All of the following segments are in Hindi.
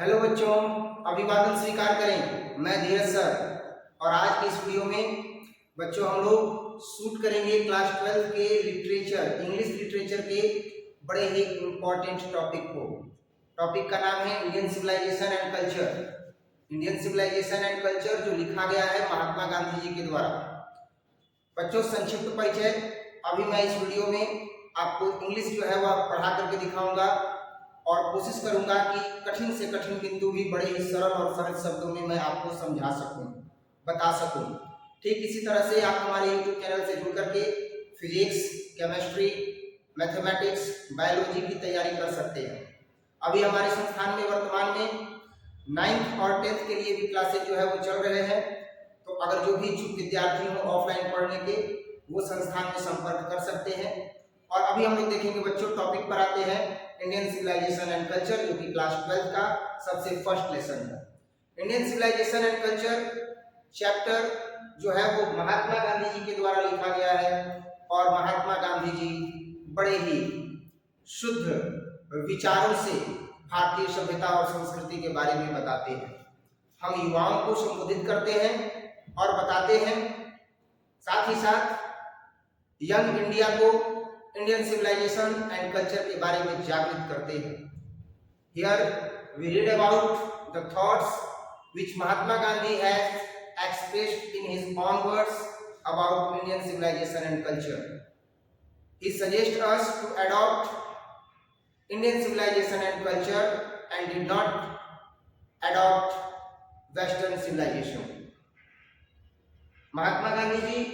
हेलो बच्चों, अभिवादन स्वीकार करें। मैं धीरज सर और आज की इस वीडियो में बच्चों हम लोग शूट करेंगे क्लास 12 के लिटरेचर, इंग्लिश लिटरेचर के बड़े ही इम्पोर्टेंट टॉपिक को। टॉपिक का नाम है Indian civilisation and culture. Indian civilisation and culture जो लिखा गया है महात्मा गांधी जी के द्वारा। बच्चों संक्षिप्त परिचय अभी मैं इस वीडियो में आपको इंग्लिश जो है वह पढ़ा करके दिखाऊंगा और कोशिश करूंगा कि कठिन से कठिन बिंदु भी बड़े ही सरल और सरल शब्दों में मैं आपको समझा सकूं, बता सकूं। ठीक इसी तरह से आप हमारे YouTube चैनल से जुड़ करके फिजिक्स, केमिस्ट्री, मैथमेटिक्स, बायोलॉजी की तैयारी कर सकते हैं। अभी हमारे संस्थान में वर्तमान में 9th और 10th के लिए भी क्लासेज जो है वो चल रहे हैं। तो अगर जो भी इच्छुक विद्यार्थी हो ऑफलाइन पढ़ने के, वो संस्थान में संपर्क कर सकते हैं। और अभी हम लोग देखेंगे बच्चों, टॉपिक पर आते हैं इंडियन सिविलाइजेशन एंड कल्चर, जो कि क्लास 12 का सबसे फर्स्ट लेसन है। Indian civilisation and culture chapter जो है वो महात्मा गांधी जी के द्वारा लिखा गया है और महात्मा गांधी जी बड़े ही शुद्ध विचारों से भारतीय सभ्यता और संस्कृति के बारे में बताते हैं। हम युवाओं को संबोधित करते हैं और बताते हैं, साथ ही साथ यंग इंडिया को इंडियन सिविलाइजेशन एंड कल्चर के बारे में जागृत करते हैं। Here we read about the thoughts which Mahatma Gandhi has expressed in his own words about Indian civilization and culture. He suggests us to adopt Indian civilization and culture and did not adopt Western civilization. महात्मा गांधी जी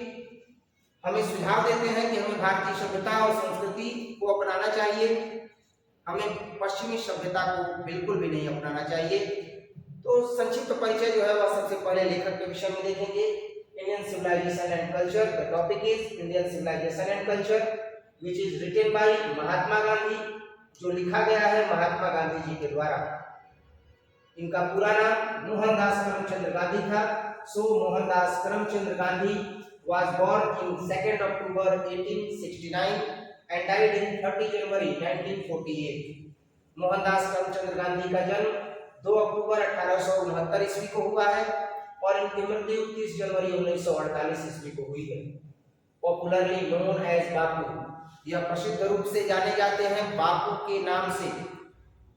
हमें सुझाव देते हैं कि हमें भारतीय सभ्यता और संस्कृति को अपनाना चाहिए, हमें पश्चिमी सभ्यता को बिल्कुल भी नहीं अपनाना चाहिए। तो संक्षिप्त परिचय जो है वह सबसे पहले लेखक के विषय में देखेंगे। Indian civilisation and culture, the topic is Indian civilisation and culture which is written by Mahatma Gandhi, जो लिखा गया है महात्मा गांधी जी के द्वारा। इनका पूरा नाम मोहनदास करमचंद गांधी था। सो Mohandas Karamchand Gandhi was born in 2nd October 1869 and died in 30 January 1948. Mohandas Karamchand Gandhi का जन्म 2 अक्टूबर 1869 ईस्वी को हुआ है और इनकी मृत्यु 30 जनवरी 1948 ईस्वी को हुई है। पॉपुलरली नोन एज बापू, यह प्रसिद्ध रूप से जाने जाते हैं बापू के नाम से।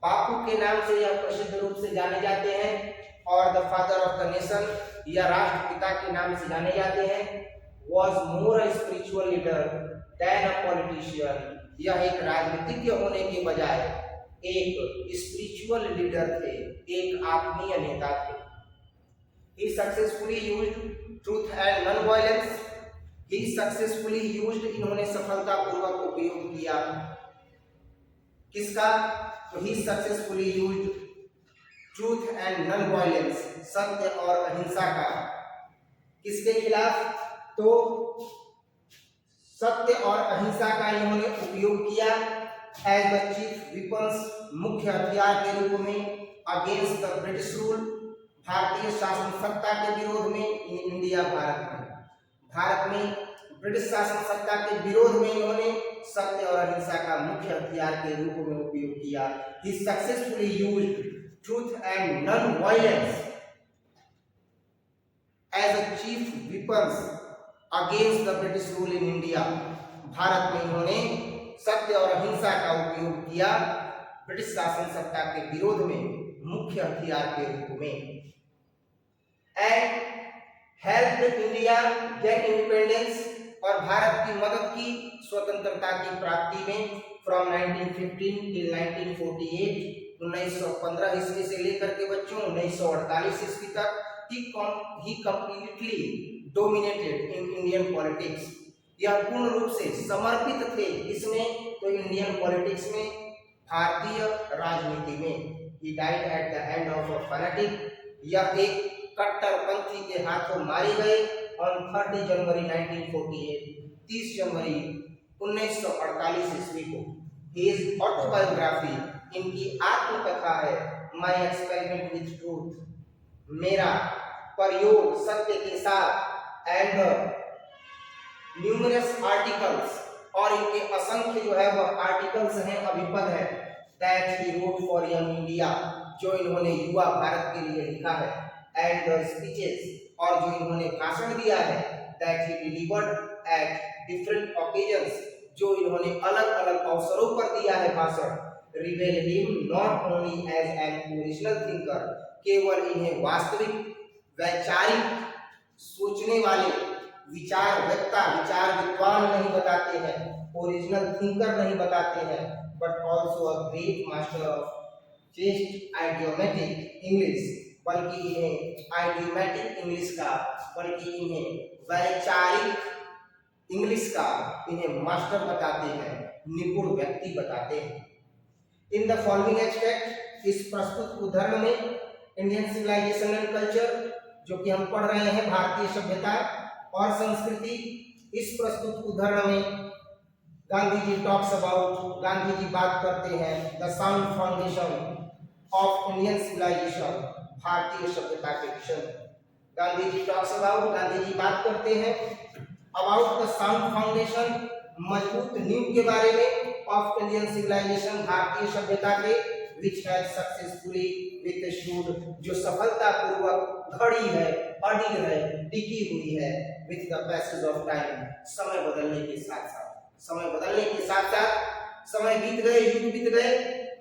बापू के नाम से यह प्रसिद्ध रूप से जाने जाते हैं। और the father of the nation, यह राष्ट्रपिता के नाम से जाने जाते हैं। Was more a spiritual leader than a politician, यह एक राजनीतिज्ञ होने के बजाय एक स्पिरिचुअल लीडर थे, एक आत्मीय नेता थे। He successfully used truth and non-violence. He successfully used, इन्होंने सफलतापूर्वक उपयोग किया किसका? तो he successfully used truth and non-violence, सत्य और अहिंसा का। किसके खिलाफ? तो सत्य और अहिंसा का इन्होंने उपयोग किया एज द चीफ विपन्स, मुख्य हथियार के रूप में, अगेंस्ट द ब्रिटिश रूल, भारतीय शासन सत्ता के विरोध में। इन इंडिया, भारत में ब्रिटिश शासन सत्ता के विरोध में इन्होंने सत्य और अहिंसा का मुख्य हथियार के रूप में उपयोग किया। He successfully used truth and non violence as a chief weapons against the British rule in India. Bharat में इन्होंने सत्य और अहिंसा का उपयोग किया ब्रिटिश शासन सत्ता के विरोध में, मुख्य हथियार के रूप में। And helped India get independence, और भारत की मदद की स्वतंत्रता की प्राप्ति में फ्रॉम 1915 टिल 1948, 1915 ईस्वी से लेकर के बच्चों 1948 ईस्वी तक he completely dominated in Indian politics. यह पूर्ण रूप से समर्पित थे इसमें, तो इंडियन पॉलिटिक्स में, भारतीय राजनीति में। He died at the hand of a fanatic, यह एक कट्टरपंथी के हाथों मारे गए on 30 जनवरी 1948, 30 जनवरी 1948 ईस्वी को। His autobiography, इनकी आत्मकथा है My Experiment with Truth, मेरा प्रयोग सत्य के साथ, एंड न्यूमरस आर्टिकल्स, और इनके असंख्य जो है वह आर्टिकल्स हैं, अभिपद है, that he wrote for young India, जो इन्होंने युवा भारत के लिए लिखा है, एंड द स्पीचेस, और जो इन्होंने भाषण दिया है, that he delivered at different occasions, जो इन्होंने अलग अलग अवसरों पर दिया है भाषण, reveal him not only as an original thinker, केवल इन्हें वास्तविक वैचारिक सोचने वाले विचार वक्ता, विचार विद्वान नहीं बताते हैं, ओरिजिनल थिंकर नहीं बताते हैं, but also a great master of chest idiomatic English, बल्कि इन्हें आइडियोमेटिक इंग्लिश का, बल्कि इन्हें वैचारिक इंग्लिश का इन्हें मास्टर बताते हैं, निपुण व्यक्ति बताते हैं। इन द फॉलोइंग एस्पेक्ट, इस प्रस्तुत उदाहरण में इंडियन सिविलाइजेशन एंड कल्चर, जो कि हम पढ़ रहे हैं भारतीय सभ्यता और संस्कृति, इस प्रस्तुत उदाहरण में गांधी जी टॉक्स अबाउट, गांधी जी बात करते हैं the sound foundation of Indian civilisation, भारतीय सभ्यता के विषय। गांधी जी टॉक्स अबाउट, गांधी जी बात करते हैं अबाउट द साउंड फाउंडेशन, मजबूत नींव के बारे में, ऑफ इंडियन सिविलाइजेशन, भारतीय सभ्यता के, विच हैज सक्सेसफुली विथस्टूड, जो सफलतापूर्वक खड़ी है, अड़ी है, टिकी हुई है, with the passage of time, समय बदलने के साथ साथ, समय बदलने के साथ साथ, समय बीत गए, युग बीत गए,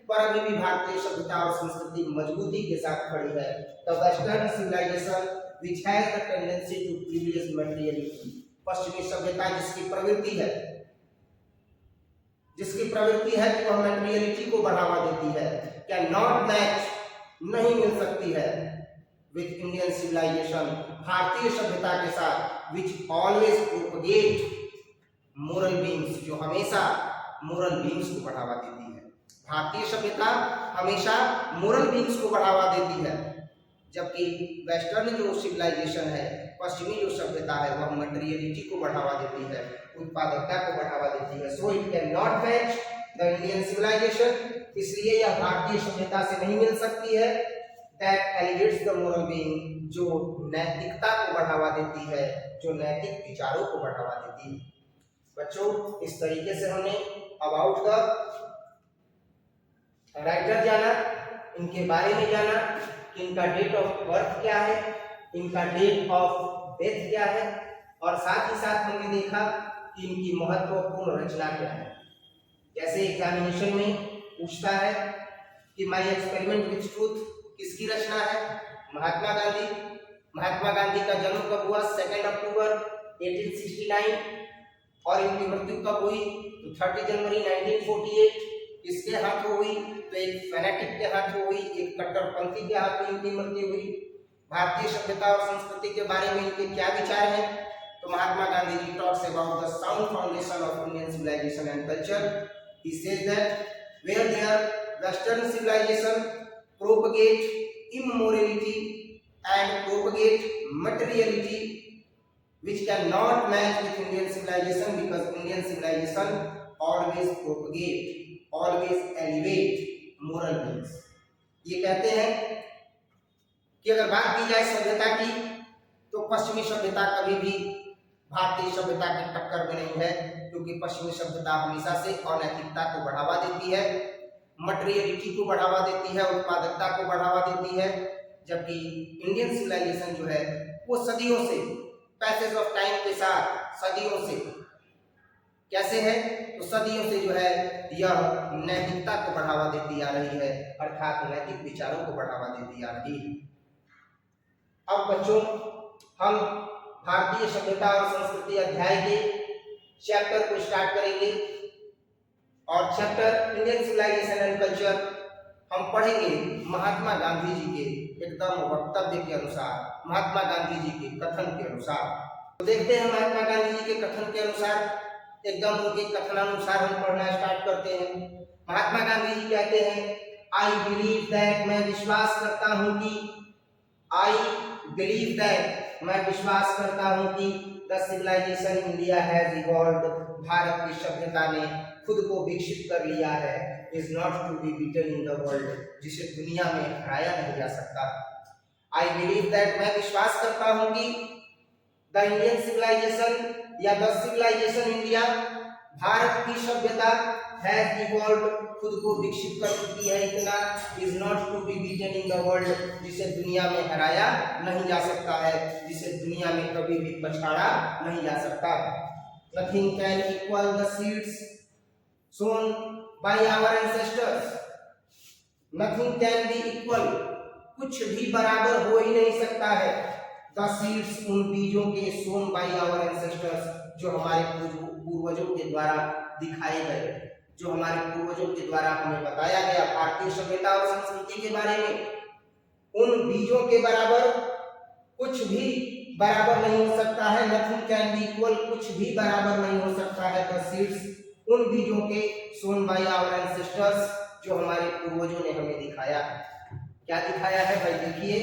पर अभी भी भारतीय सभ्यता और संस्कृति मजबूती के साथ खड़ी है। The western civilisation which has the tendency to privilege materiality, पश्चिमी सभ्यता जिसकी प्रवृत्ति है, कि वह मटेरियलिटी को बढ़ावा देती है, कैन नॉट मैच, नहीं मिल सकती है, विथ इंडियन सिविलाइजेशन, भारतीय सभ्यता के साथ, which always propagate moral beams, जो हमेशा मोरल बीम्स को बढ़ावा देती है। भारतीय सभ्यता हमेशा मोरल बीम्स को बढ़ावा देती है, जबकि वेस्टर्न जो सिविलाइजेशन है, पश्चिमी जो सभ्यता है, वह मटेरियलिटी को बढ़ावा देती है, उत्पादकता को बढ़ावा देती है। So it can not match the Indian civilisation, इसलिए यह भारतीय सभ्यता से नहीं मिल सकती है। That elevates the moral being, जो नैतिकता को बढ़ावा देती है, जो नैतिक विचारों को बढ़ावा देती है। बच्चों, इस तरीके से हमने अबाउट द राइटर जाना, इनके बारे में जाना कि इनका डेट ऑफ बर्थ क्या है, इनका डेट ऑफ डेथ क्या है, और साथ ही साथ हमने देखा कि इनकी महत्वपूर्ण रचना क्या है। जैसे एग्जामिनेशन में पूछता है कि माय एक्सपेरिमेंट विद ट्रूथ किसकी रचना है, महात्मा गांधी। महात्मा गांधी का जन्म कब हुआ, 2 अक्टूबर 1869, और इनकी मृत्यु कब हुई, तो 30 जनवरी 1948। किसके हाथों हुई, तो एक फैनेटिक के हाथों हुई, एक कट्टरपंथी के हाथों इनकी मृत्यु हुई। भारतीय सभ्यता और संस्कृति के बारे में इनके क्या विचार हैं, तो Mahatma Gandhi ji talks about the sound foundation of Indian civilisation and culture. He says that where there western civilisation propagate immorality and propagate materiality which cannot match with Indian civilization, because Indian civilization always propagate, always elevate moral beings। ये कहते हैं कि अगर बात की जाए सभ्यता की, तो पश्चिमी सभ्यता कभी भी भारतीय सभ्यता की टक्कर में नहीं है, क्योंकि पश्चिमी सभ्यता हमेशा से अनैतिकता को बढ़ावा देती है, मटेरियलिटी को बढ़ावा देती है, उत्पादकता को बढ़ावा देती है, जबकि इंडियन सिविलाइजेशन जो है वो सदियों से, पैसेज ऑफ टाइम के साथ, सदियों से, कैसे है, तो सदियों से जो है यह नैतिकता को बढ़ावा देती आ रही है, अर्थात नैतिक विचारों को बढ़ावा देती आ रही है। अब बच्चों, हम भारतीय सभ्यता और संस्कृति अध्याय के चैप्टर को स्टार्ट करेंगे, और chapter Indian civilisation and culture हम पढ़ेंगे महात्मा गांधी जी के एकदम वक्तव्य के अनुसार, महात्मा गांधी जी के कथन के अनुसार। तो देखते हैं महात्मा गांधी जी के कथन के अनुसार, एकदम उनके कथनानुसार हम पढ़ना स्टार्ट करते हैं। महात्मा गांधी जी कहते हैं, आई बिलीव दैट, मैं विश्वास करता हूं कि, आई बिलीव दैट, मैं विश्वास करता हूं कि the civilisation India has evolved, Bharat की सभ्यता ने खुद को विकसित कर लिया है, is not to be beaten in the world, जिसे दुनिया में हराया नहीं जा सकता। आई बिलीव दैट, मैं विश्वास करता हूं कि द इंडियन सिविलाइजेशन या द सिविलाइजेशन इंडिया, भारत की सभ्यता हैज इवॉल्व्ड, खुद को विकसित कर चुकी है इतना, is not to be beaten in the world, जिसे दुनिया में हराया नहीं जा सकता है, जिसे दुनिया में कभी भी पछाड़ा नहीं जा सकता। Nothing can equal the seeds sown by our ancestors, nothing can be equal, कुछ भी बराबर हो ही नहीं सकता है, द सीड्स, उन बीजों के, सोन बाय आवर एंसेस्टर्स, जो हमारे पूर्वजों के द्वारा दिखाए गए, जो हमारे पूर्वजों के द्वारा हमें बताया गया भारतीय सभ्यता और संस्कृति के बारे में, उन बीजों के बराबर कुछ भी बराबर नहीं हो सकता है। नथिंग कैन बी इक्वल, कुछ भी बराबर नहीं हो सकता है द सीड्स, उन बीजों के, सोन बाय आवर एंसेस्टर्स, जो हमारे पूर्वजों ने हमें दिखाया। क्या दिखाया है भाई? देखिए,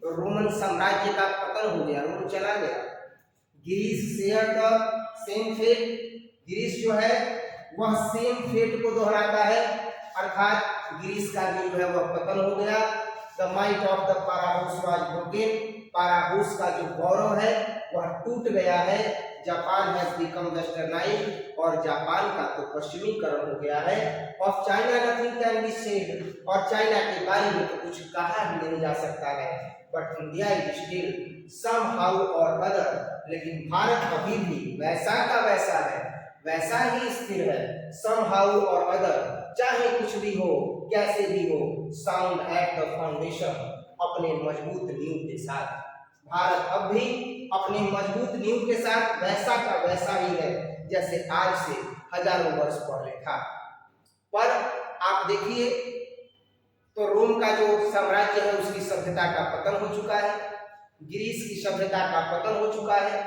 रोमन साम्राज्य का पतन हो गया, रोम चला गया। Greece share the same fate, Greece जो है वह सेम फेट को दोहराता है, अर्थात ग्रीस का भी जो है वह पतन हो गया। The might of the Pharaohs was broken, Pharaohs का जो गौरव है वह टूट गया है। जापान हैज बिकम वेस्टर्नाइज्ड, और जापान का तो पश्चिमीकरण हो गया है। Of China nothing can be said, और चाइना के बारे में तो कुछ कहा ही नहीं जा सकता है। But India is still somehow और अदर, लेकिन भारत अभी भी वैसा का वैसा है, वैसा ही स्थिर है। समहाउ और अदर, चाहे कुछ भी हो, कैसे भी हो, साउंड एट द फाउंडेशन, अपने मजबूत नींव के साथ। भारत अब भी अपने मजबूत नींव के साथ वैसा का वैसा ही है जैसे आज से हजारों वर्ष पहले था। पर आप देखिए तो रोम का जो साम्राज्य है उसकी सभ्यता का पतन हो चुका है, ग्रीस की सभ्यता का पतन हो चुका है,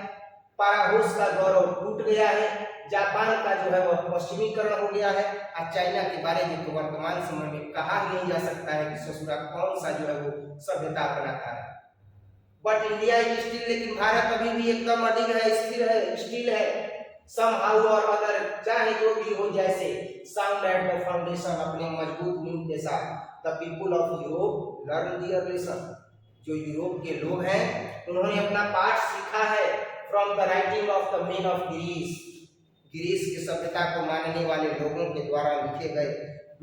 पाराहुस का गौरव टूट गया है, जापान का जो है वह पश्चिमीकरण हो गया है, और चाइना के बारे में तो वर्तमान समय में कहा ही नहीं जा सकता है कि ससुरा कौन सा जो है वो सभ्यता अपनाता है। बट इंडिया इज स्टिल, लेकिन भारत अभी भी एकदम अडिग है, स्थिर है, स्टिल है। समहाउ और अदर, चाहे जो भी हो, जैसे साउंड एट द फाउंडेशन, अपने मजबूत नींव के साथ। The people of Europe learn their lesson, जो यूरोप के लोग हैं उन्होंने अपना पाठ सीखा है from the writing of the men of Greece, Greece की सभ्यता को मानने वाले लोगों के द्वारा लिखे गए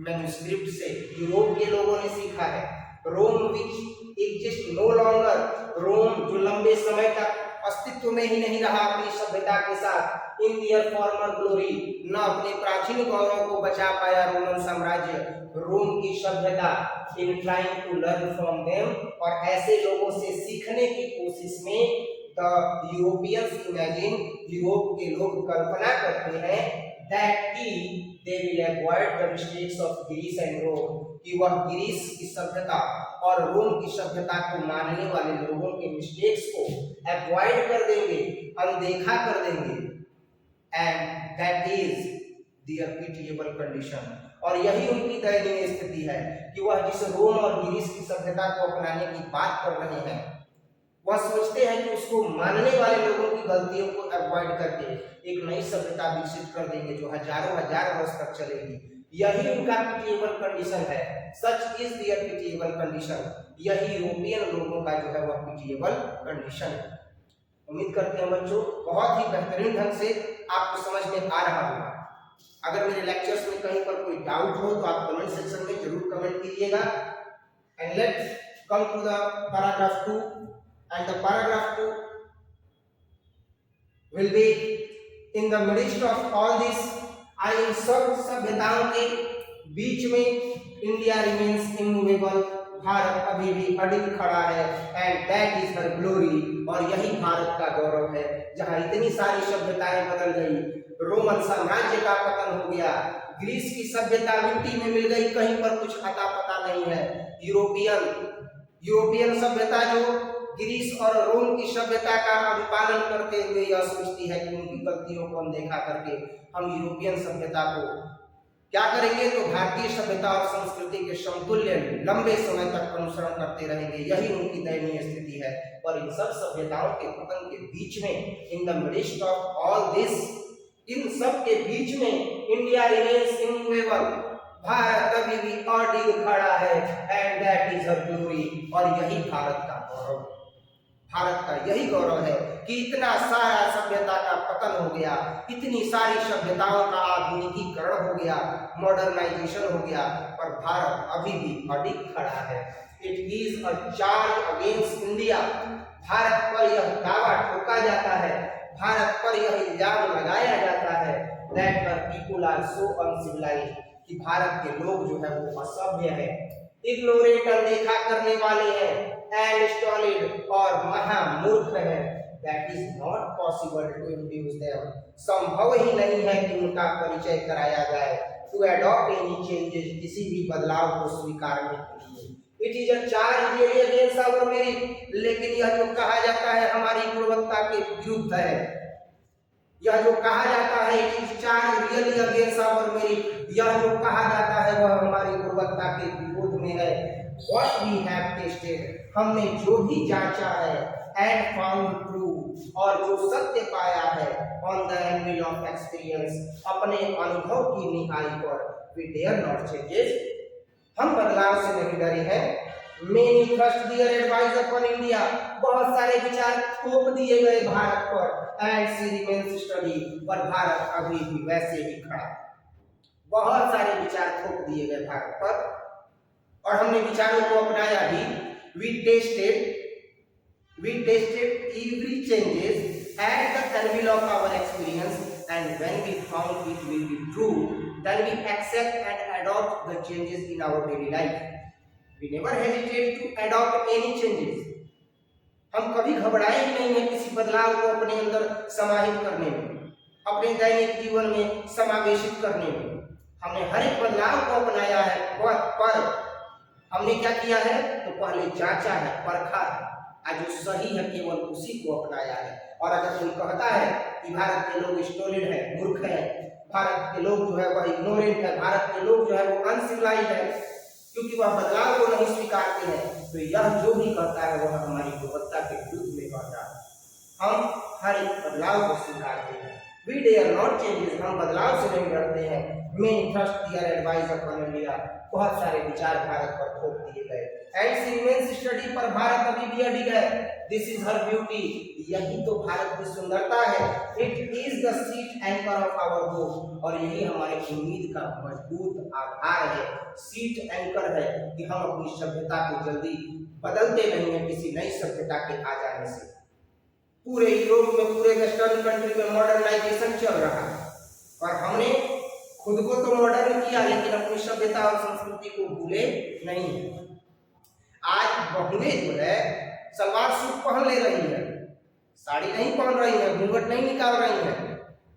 मैन्युस्क्रिप्ट से यूरोप के लोगों ने सीखा है। रोम विच एग्जिस्ट नो लॉन्गर, रोम जो लंबे समय तक अस्तित्व में ही नहीं रहा अपनी सभ्यता के साथ, इन दियर फॉर्मर ग्लोरी, न अपने प्राचीन गौरव को बचा पाया रोमन साम्राज्य, रोम की सभ्यता, in trying to learn from them, और ऐसे लोगों से सीखने की कोशिश में द यूरोपियंस इमेजिन, यूरोप के लोग कल्पना करते हैं दैट की they will avoid the mistakes of Greece and Rome, कि वह ग्रीस की सभ्यता और रोम की सभ्यता को मानने वाले लोगों के मिस्टेक्स को अवॉइड कर देंगे, अनदेखा कर देंगे। And that is their pitiable condition, और यही उनकी दयनीय स्थिति है कि वह जिस रोम और ग्रीस की सभ्यता को अपनाने की बात कर रहे हैं, वह सोचते हैं कि उसको मानने वाले लोगों की गलतियों को अवॉइड करके एक नई सभ्यता विकसित कर देंगे जो हजारों हजार वर्ष तक चलेगी। यही उनका पिटिएबल कंडीशन है। Such is their pitiable condition, यही यूरोपियन लोगों का जो है वह पिटिएबल कंडीशन है। उम्मीद करते हैं बच्चों बहुत ही बेहतरीन ढंग से आपको समझ में आ रहा होगा। अगर मेरे लेक्चर्स में कहीं पर कोई डाउट हो तो आप कमेंट सेक्शन में जरूर कमेंट कीजिएगा। And let's come to the paragraph 2, and the paragraph 2 will be in the midst of all this, इन सब सभ्यताओं के बीच में इंडिया रिमेन्स इमूवेबल, भारत अभी भी अडिग खड़ा है। And that is her glory, और यही भारत का गौरव है। जहां इतनी सारी सभ्यताएं बदल गई, रोमन साम्राज्य का पतन हो गया, ग्रीस की सभ्यता मिट्टी में मिल गई, कहीं पर कुछ अता पता नहीं है। यूरोपियन सभ्यता जो ग्रीस और रोम की सभ्यता का अनुपालन करते हुए यह सोचती है कि उनकी गलतियों को अनदेखा करके हम यूरोपियन सभ्यता को क्या करेंगे, तो भारतीय सभ्यता और संस्कृति के समतुल्य लंबे समय तक अनुसरण करते रहेंगे। यही उनकी दयनीय स्थिति है। और इन सब सभ्यताओं के पतन के बीच में, in the midst of all this, इन सब के बीच में इंडिया रिमेन्स इमूवेबल, भारत अभी भी अडिग खड़ा है। And that is her glory, और यही भारत का गौरव। भारत का यही गौरव है कि इतना सारा सभ्यता का पतन हो गया, इतनी सारी सभ्यताओं का आधुनिकीकरण हो गया, मॉडर्नाइजेशन हो गया, पर भारत अभी भी अडिग खड़ा है। It is a charge against India. Bharat पर यह दावा ठोका जाता है, भारत पर यह इल्जाम लगाया जाता है that the people are so uncivilised, कि भारत के लोग जो है वो असभ्य है, इग्नोरेंट, अनदेखा करने वाले हैं, एंड स्टॉलिड और महामूर्ख है। That is not possible to induce them. संभव ही नहीं है कि उनका परिचय कराया जाए, टू अडॉप्ट एनी चेंजेस, किसी भी बदलाव को स्वीकारने के लिए। It is a charge really against our merit, लेकिन यह जो कहा जाता है हमारी गुणवत्ता के विरुद्ध है। यह जो कहा जाता है it is charge really against our merit, यह जो कहा जाता है वह हमारी गुणवत्ता के विरोध में है। व्हाट वी हैव टेस्टेड, हमने जो भी जांचा है, एंड फाउंड ट्रू, और जो सत्य पाया है, on the anvil of experience, अपने अनुभव की निहाई पर, वी डेयर नॉट चेंजेस, हम बदलाव से नहीं डरे हैं। Many thrust their advice upon India, बहुत सारे विचार थोप दिए गए भारत पर, and she remains steady, पर भारत अभी भी वैसे ही खड़ा। बहुत सारे विचार थोप दिए गए भारत पर और हमने विचारों को अपनाया भी। We tasted every changes at the anvil of our experience, and when we found it will be true, then we accept and adopt the changes in our daily life. We never hesitate to adopt any changes. हम कभी घबराए ही नहीं है किसी बदलाव को अपने अंदर समाहित करने में, अपने दैनिक जीवन में समावेशित करने में। हमने हर एक बदलाव को अपनाया है, पर हमने क्या किया है, तो पहले जांचा है, परखा है, आज जो सही है केवल उसी को अपनाया है। और अगर कोई कहता है कि भारत के लोग स्टोलिड है, मूर्ख है, भारत के लोग जो है वह इग्नोरेंट है, भारत के लोग जो है वो अनसिविलाइज्ड है, क्योंकि वह बदलाव को नहीं स्वीकारते हैं, तो यह जो भी कहता है वह हमारी गुणवत्ता के विरुद्ध में कहता है। हम हर एक बदलाव को स्वीकारते हैं। We dare not changes, हम बदलाव से नहीं डरते हैं। Many thrust their advice upon India, बहुत सारे विचार भारत पर थोप दिए गए, and she remains steady, पर भारत अभी भी अडिग है। This is her beauty, यही तो भारत की सुंदरता है। It is the seat anchor of our hope, और यही हमारे उम्मीद का मजबूत आधार है। सीट एंकर है कि हम अपनी सभ्यता को जल्दी बदलते नहीं है किसी नई सभ्यता के आ जाने से। पूरे यूरोप में, पूरे वेस्टर्न कंट्री में मॉडर्नाइजेशन चल रहा है और हमने खुद को तो मॉडर्न किया, लेकिन अपनी सभ्यता और संस्कृति को भूले नहीं। आज बहुएं जो है सलवार सूट पहन ले रही है, साड़ी नहीं पहन रही है, घूंघट नहीं निकाल रही है,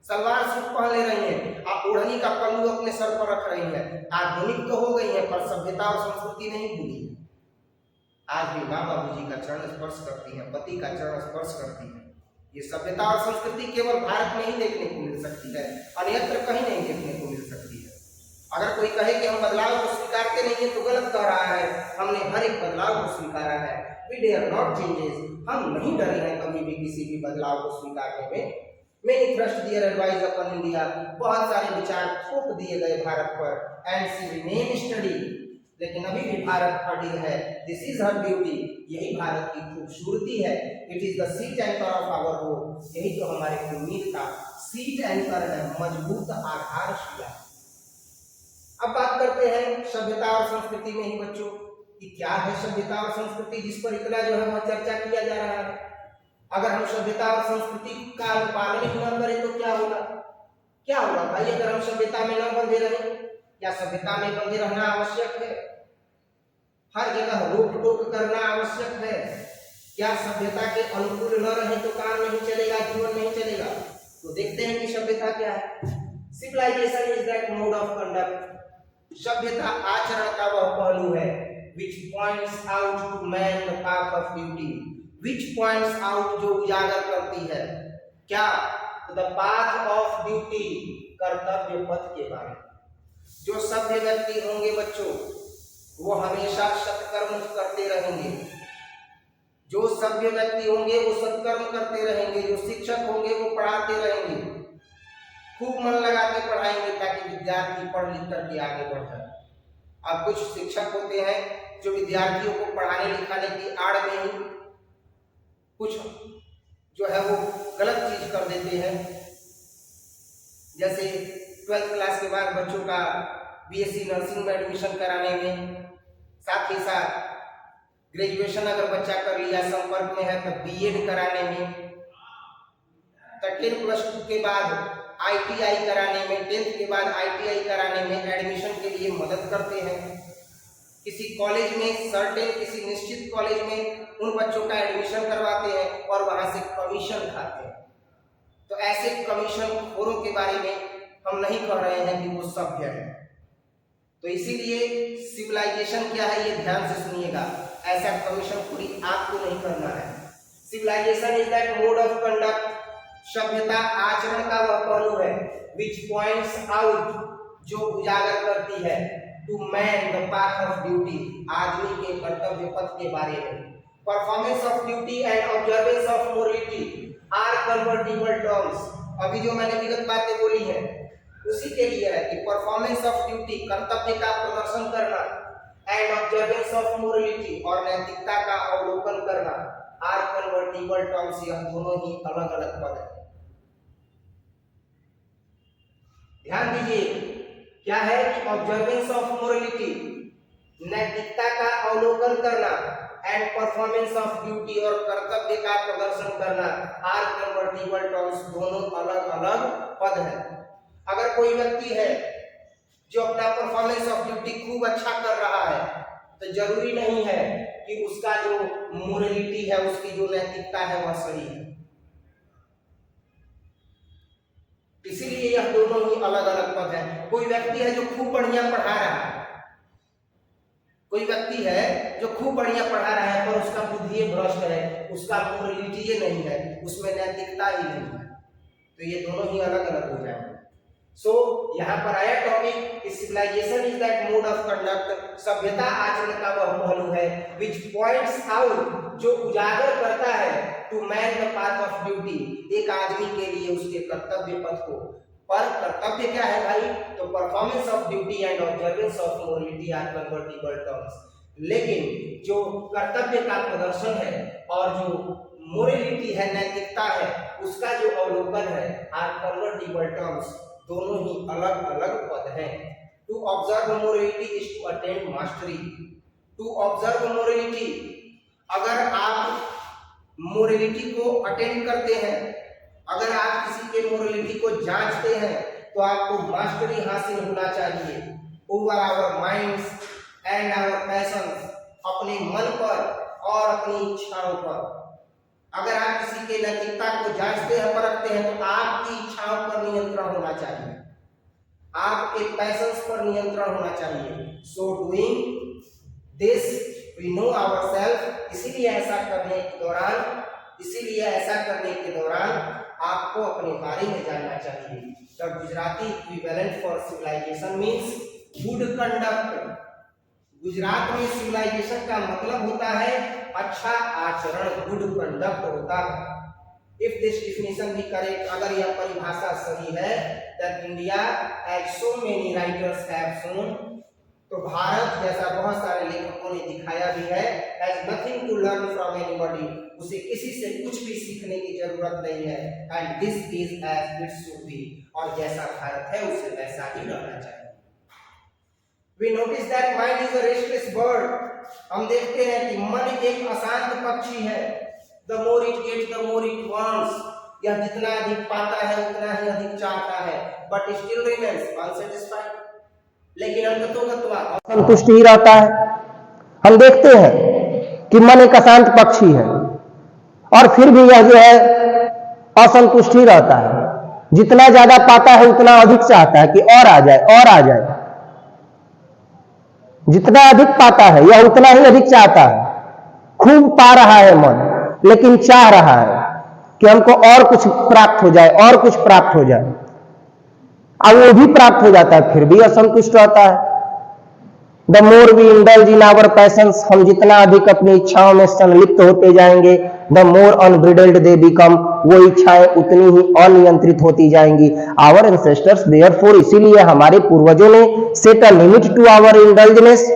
सलवार सूट पहन ले रही है, आप ओढ़नी का पल्लू अपने सर पर रख रही है। आधुनिक तो हो गई है पर सभ्यता और संस्कृति नहीं भूली। आज भी माँ बाबू जी का चरण स्पर्श करती है, पति का चरण स्पर्श करती है। ये सभ्यता और संस्कृति केवल भारत में ही देखने को मिल सकती है, अन्यत्र कहीं नहीं देखने को मिल सकती है। अगर कोई कहे कि हम बदलाव को स्वीकारते नहीं है तो गलत कह रहा है। हमने हर एक बदलाव को स्वीकारा है। We dare not changes, हम नहीं डरे हैं कभी भी किसी भी बदलाव को स्वीकारने में। Many thrust their advice upon India, बहुत सारे विचार थोप दिए गए भारत पर, and she remains steady, लेकिन अभी भी भारत अडिग है। This is her beauty, यही भारत की खूबसूरती है। It is the seat anchor of our hope, यही तो हमारे उम्मीद का सीट एंकर है, मजबूत आधारशिला। अब बात करते हैं सभ्यता और संस्कृति में ही बच्चों कि क्या है सभ्यता और संस्कृति, जिस पर इतना जो है वह चर्चा किया जा रहा है। अगर हम सभ्यता और संस्कृति का पालन ही न करें तो क्या होगा? क्या होगा भाई अगर हम सभ्यता में न बंधे रहें? क्या सभ्यता में बंधे रहना आवश्यक है? हर जगह रोक टोक करना आवश्यक है? क्या सभ्यता के अनुकूल न रहे तो काम नहीं चलेगा, जीवन नहीं चलेगा? तो देखते हैं कि सभ्यता क्या है। Civilisation is that mode of conduct, सभ्यता आचरण का वह पहलू है which points out to man the path of duty, which points out जो उजागर करती है क्या? the path of duty, कर्तव्य पथ के बारे में। जो सभ्य व्यक्ति होंगे बच्चों वो हमेशा सत्कर्म करते रहेंगे। जो सभ्य व्यक्ति होंगे वो सत्कर्म करते रहेंगे। जो शिक्षक होंगे वो पढ़ाते रहेंगे, खूब मन लगा के पढ़ाएंगे ताकि विद्यार्थी पढ़ लिख करके आगे बढ़ जाए। अब कुछ शिक्षक होते हैं जो विद्यार्थियों को पढ़ाने लिखाने की आड़ में ही कुछ जो है वो गलत चीज कर देते हैं। जैसे 12th क्लास के बाद बच्चों का बीएससी नर्सिंग में एडमिशन कराने में, साथ ही साथ ग्रेजुएशन अगर बच्चा कर लिया, संपर्क में है, तो बीएड कराने में, 10+2 के बाद आईटीआई कराने में, 10th के बाद आईटीआई कराने में एडमिशन के लिए मदद करते हैं। किसी कॉलेज में, सर्टेन किसी निश्चित कॉलेज में उन बच्चों का एडमिशन करवाते हैं और वहां से कमीशन खाते हैं। तो ऐसे कमीशन खोरों के बारे में हम नहीं कह रहे हैं कि वो सभ्य है। तो इसीलिए सिविलाइजेशन क्या है ये ध्यान से सुनिएगा, ऐसा कमीशन खोरी आपको नहीं करना है। Civilisation is that mode of conduct, सभ्यता आचरण का वह पहलू है, विच पॉइंट्स आउट, जो उजागर करती है, to man the path of duty, आदमी के कर्तव्य पथ के बारे में। Performance of duty and observance of morality are convertible terms. अभी जो मैंने विगत बातें बोली हैं उसी के लिए है कि परफॉर्मेंस ऑफ ड्यूटी, कर्तव्य का प्रदर्शन करना, एंड ऑब्जर्वेंस ऑफ मोरलिटी, और नैतिकता का अवलोकन करना, आर कन्वर्टिबल टर्म्स, यह दोनों ही अलग अलग पद हैं। ध्यान दीजिए, क्या है कि ऑब्जर्वेंस ऑफ मोरलिटी, नैतिकता का अवलोकन करना, एंड परफॉर्मेंस ऑफ ड्यूटी, और कर्तव्य का प्रदर्शन करना, आर कन्वर्टिबल टर्म्स, दोनों अलग अलग पद हैं। अगर कोई व्यक्ति है जो अपना परफॉर्मेंस ऑफ ड्यूटी खूब अच्छा कर रहा है, तो जरूरी नहीं है कि उसका जो मोरलिटी है, उसकी जो नैतिकता है वह सही है। इसीलिए यह दोनों ही अलग अलग पद हैं। कोई व्यक्ति है जो खूब बढ़िया पढ़ा रहा है, कोई व्यक्ति है जो खूब बढ़िया पढ़ा रहा है पर उसका बुद्धि भ्रष्ट है, उसका मोरलिटी नहीं है, उसमें नैतिकता ही नहीं है, तो ये दोनों ही अलग अलग हो जाएंगे। सो यहाँ पर आया topic, civilisation is that mode of conduct, सभ्यता आचरण का वह पहलू है, विच पॉइंट्स आउट, जो उजागर करता है, to man the path of duty, एक आदमी के लिए उसके कर्तव्य पथ को। पर कर्तव्य क्या है भाई? तो performance of duty and observance of morality are convertible terms. लेकिन जो कर्तव्य का प्रदर्शन है और जो मोरलिटी है, नैतिकता है, उसका जो अवलोकन है, आर कन्वर्टिबल टर्म्स, दोनों ही अलग अलग पद हैं। To observe morality is to attain mastery. To observe morality, अगर आप मोरलिटी को अटेंड करते हैं, अगर आप किसी के मोरलिटी को जांचते हैं, तो आपको मास्टरी हासिल होना चाहिए over our minds and our passions, अपने मन पर और अपनी इच्छाओं पर। अगर आप किसी के नैतिकता को जांचते हैं, परखते हैं, तो आपकी इच्छाओं पर नियंत्रण होना चाहिए, आपके पैशंस पर नियंत्रण होना चाहिए। So doing this we know ourself, इसीलिए ऐसा करने के दौरान आपको अपने बारे में जानना चाहिए। The Gujarati equivalent for civilisation means good conduct. Gujarat में सिविलाइजेशन का मतलब होता है अच्छा आचरण, गुड कंडक्ट होता है। इफ दिस डिफिनेशन भी करेक्ट, अगर यह परिभाषा सही है, that India as so many writers have shown, तो भारत, जैसा बहुत सारे लेखकों ने दिखाया भी है, has nothing to learn from anybody, उसे किसी से कुछ भी सीखने की जरूरत नहीं है। And this is as it should be, और जैसा भारत है उसे वैसा ही रहना चाहिए। We notice that mind is a restless bird. हम देखते हैं कि मन एक अशांत पक्षी है। The more it gets, the more it wants. यह जितना अधिक पाता है उतना ही अधिक चाहता है, but still remains unsatisfied. लेकिन अंततोगत्वा असंतुष्ट ही रहता है। हम देखते हैं कि मन एक अशांत पक्षी है और फिर भी यह जो है असंतुष्ट ही रहता है। जितना ज्यादा पाता है उतना अधिक चाहता है कि और आ जाए, और आ जाए। जितना अधिक पाता है यह उतना ही अधिक चाहता है। खूब पा रहा है मन, लेकिन चाह रहा है कि हमको और कुछ प्राप्त हो जाए, और कुछ प्राप्त हो जाए। अब वो भी प्राप्त हो जाता है, फिर भी असंतुष्ट रहता है। The more we indulge in our passions, हम जितना अधिक अपनी इच्छाओं में संलिप्त होते जाएंगे, the more unbridled they become, वो इच्छाएं उतनी ही अनियंत्रित होती जाएंगी। आवर एंसेस्टर्स देयरफॉर, इसीलिए हमारे पूर्वजों ने set a limit to our इंडल्जनेस,